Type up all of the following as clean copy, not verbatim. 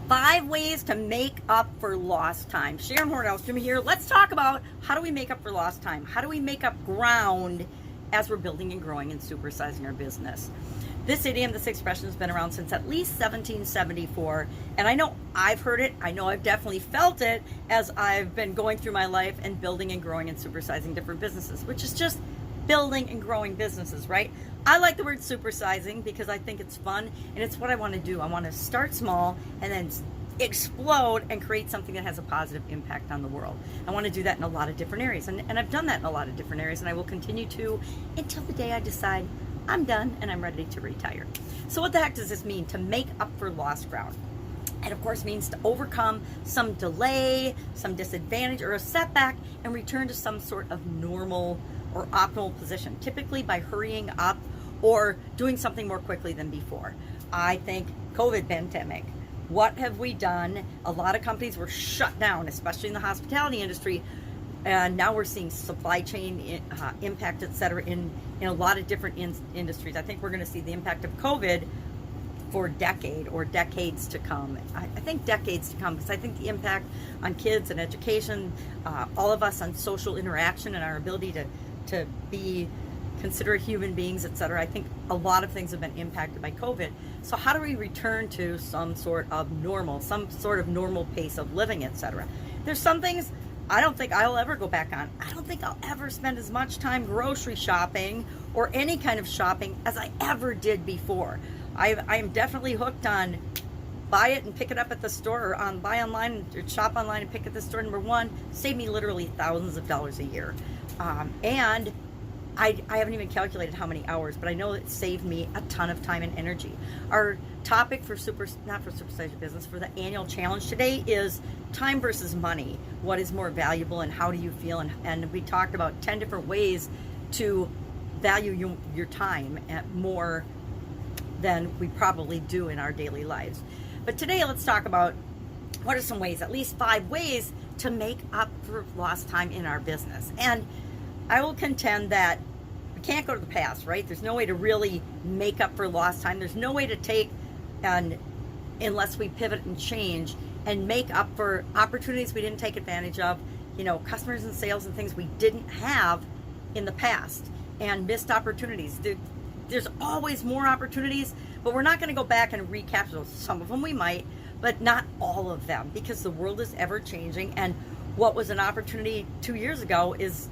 5 ways to make up for lost time. Sharon Horne-Ellstrom here. Let's talk about how do we make up for lost time? How do we make up ground as we're building and growing and supersizing our business? This idiom, this expression has been around since at least 1774. And I know I've heard it. I know I've definitely felt it as I've been going through my life and building and growing and supersizing different businesses, which is just building and growing businesses, right? I like the word supersizing because I think it's fun and it's what I want to do. I want to start small and then explode and create something that has a positive impact on the world. I want to do that in a lot of different areas, and I've done that in a lot of different areas, and I will continue to until the day I decide I'm done and I'm ready to retire. So what the heck does this mean, to make up for lost ground? It of course means to overcome some delay, some disadvantage, or a setback and return to some sort of normal or optimal position, typically by hurrying up or doing something more quickly than before. I think COVID pandemic, what have we done? A lot of companies were shut down, especially in the hospitality industry, and now we're seeing supply chain impact, et cetera, in a lot of different industries. I think we're going to see the impact of COVID for a decade or decades to come. I think decades to come, because I think the impact on kids and education, all of us on social interaction and our ability to be considerate human beings, etc. I think a lot of things have been impacted by COVID. So how do we return to some sort of normal pace of living, etc.? There's some things I don't think I'll ever go back on. I don't think I'll ever spend as much time grocery shopping or any kind of shopping as I ever did before. I am definitely hooked on buy it and pick it up at the store, or on buy online or shop online and pick it at the store. Number one, save me literally thousands of dollars a year. And I haven't even calculated how many hours, but I know it saved me a ton of time and energy. Our topic for not for Supersize Your Business, for the annual challenge today is time versus money. What is more valuable and how do you feel? And we talked about 10 different ways to value your time more than we probably do in our daily lives. But today let's talk about what are some ways, at least 5 ways, to make up for lost time in our business. And I will contend that we can't go to the past, right? There's no way to really make up for lost time. There's no way to take, and unless we pivot and change and make up for opportunities we didn't take advantage of, customers and sales and things we didn't have in the past, and missed opportunities. There's always more opportunities, but we're not going to go back and recapture those. Some of them we might, but not all of them, because the world is ever changing, and what was an opportunity 2 years ago is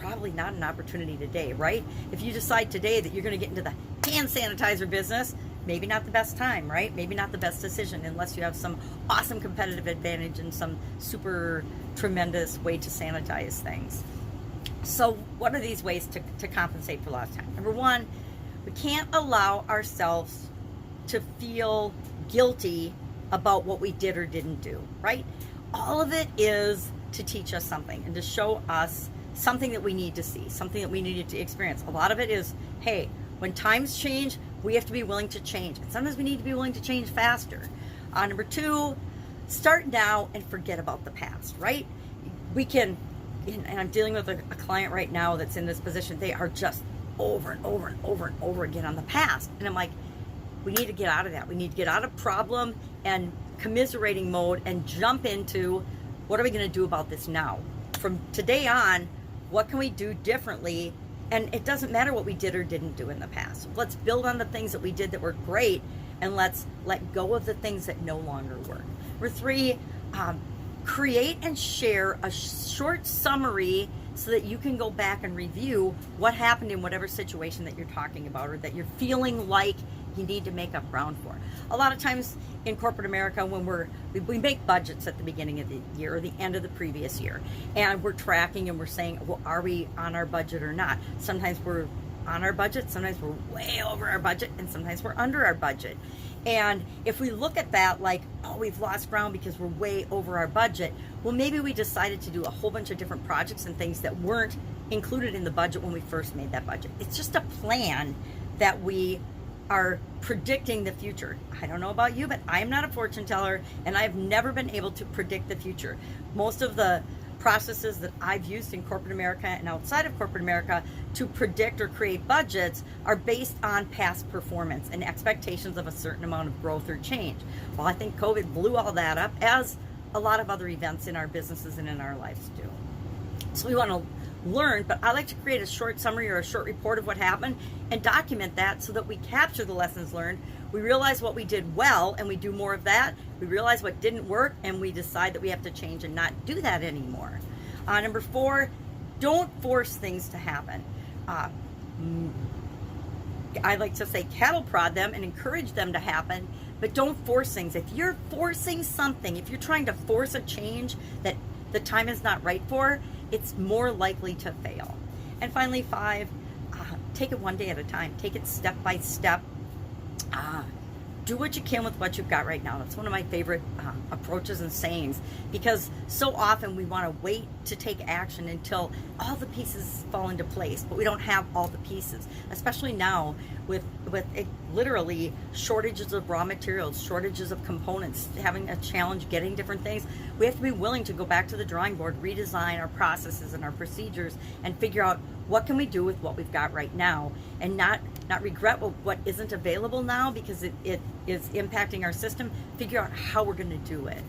probably not an opportunity today, right? If you decide today that you're going to get into the hand sanitizer business, maybe not the best time, right? Maybe not the best decision, unless you have some awesome competitive advantage and some super tremendous way to sanitize things. So what are these ways to compensate for lost time? Number one, we can't allow ourselves to feel guilty about what we did or didn't do, right? All of it is to teach us something and to show us something that we need to see, something that we needed to experience. A lot of it is, hey, when times change, we have to be willing to change. And sometimes we need to be willing to change faster. Number two, start now and forget about the past, right? We can, and I'm dealing with a client right now that's in this position. They are just over and over and over and over again on the past. And I'm like, we need to get out of that. We need to get out of problem and commiserating mode and jump into what are we going to do about this now? From today on, what can we do differently? And it doesn't matter what we did or didn't do in the past. Let's build on the things that we did that were great, and let's let go of the things that no longer work. Number three, create and share a short summary so that you can go back and review what happened in whatever situation that you're talking about or that you're feeling like you need to make up ground for. A lot of times in corporate America, when we make budgets at the beginning of the year or the end of the previous year, and we're tracking and we're saying, well, are we on our budget or not? Sometimes we're on our budget, sometimes we're way over our budget, and sometimes we're under our budget. And if we look at that like, oh, we've lost ground because we're way over our budget, well, maybe we decided to do a whole bunch of different projects and things that weren't included in the budget when we first made that budget. It's just a plan that we are predicting the future. I don't know about you, but I am not a fortune teller, and I've never been able to predict the future. Most of the processes that I've used in corporate America and outside of corporate America to predict or create budgets are based on past performance and expectations of a certain amount of growth or change. Well, I think COVID blew all that up, as a lot of other events in our businesses and in our lives do. So we want to learn, but I like to create a short summary or a short report of what happened and document that so that we capture the lessons learned. We realize what we did well and we do more of that. We realize what didn't work and we decide that we have to change and not do that anymore. Number 4, don't force things to happen. I like to say cattle prod them and encourage them to happen, but don't force things. If you're forcing something, if you're trying to force a change that the time is not right for, it's more likely to fail. And finally, 5, take it one day at a time. Take it step by step. Do what you can with what you've got right now. That's one of my favorite approaches and sayings, because so often we want to wait to take action until all the pieces fall into place, but we don't have all the pieces, especially now with literally shortages of raw materials, shortages of components, having a challenge getting different things. We have to be willing to go back to the drawing board, redesign our processes and our procedures, and figure out what can we do with what we've got right now, and not regret what isn't available now because it is impacting our system. Figure out how we're going to do it.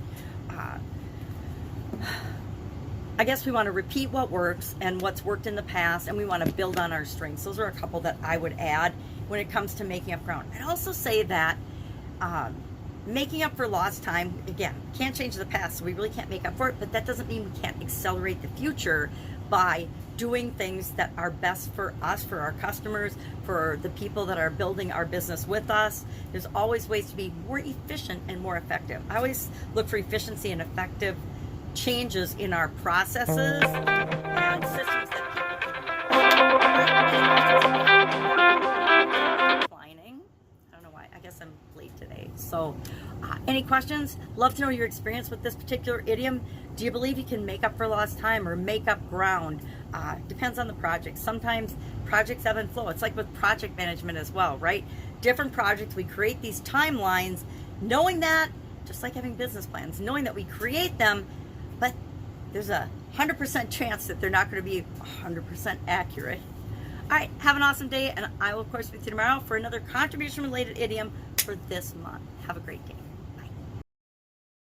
I guess we want to repeat what works and what's worked in the past, and we want to build on our strengths. Those are a couple that I would add when it comes to making up ground. I'd also say that making up for lost time, again, can't change the past, so we really can't make up for it, but that doesn't mean we can't accelerate the future by doing things that are best for us, for our customers, for the people that are building our business with us. There's always ways to be more efficient and more effective. I always look for efficiency and effective changes in our processes and systems that people declining. I don't know why. I guess I'm late today. So any questions? Love to know your experience with this particular idiom. Do you believe you can make up for lost time or make up ground? Depends on the project. Sometimes projects ebb and flow. It's like with project management as well, right? Different projects, we create these timelines, knowing that, just like having business plans, knowing that we create them, but there's a 100% chance that they're not going to be 100% accurate. All right, have an awesome day, and I will, of course, be with you tomorrow for another contribution-related idiom for this month. Have a great day.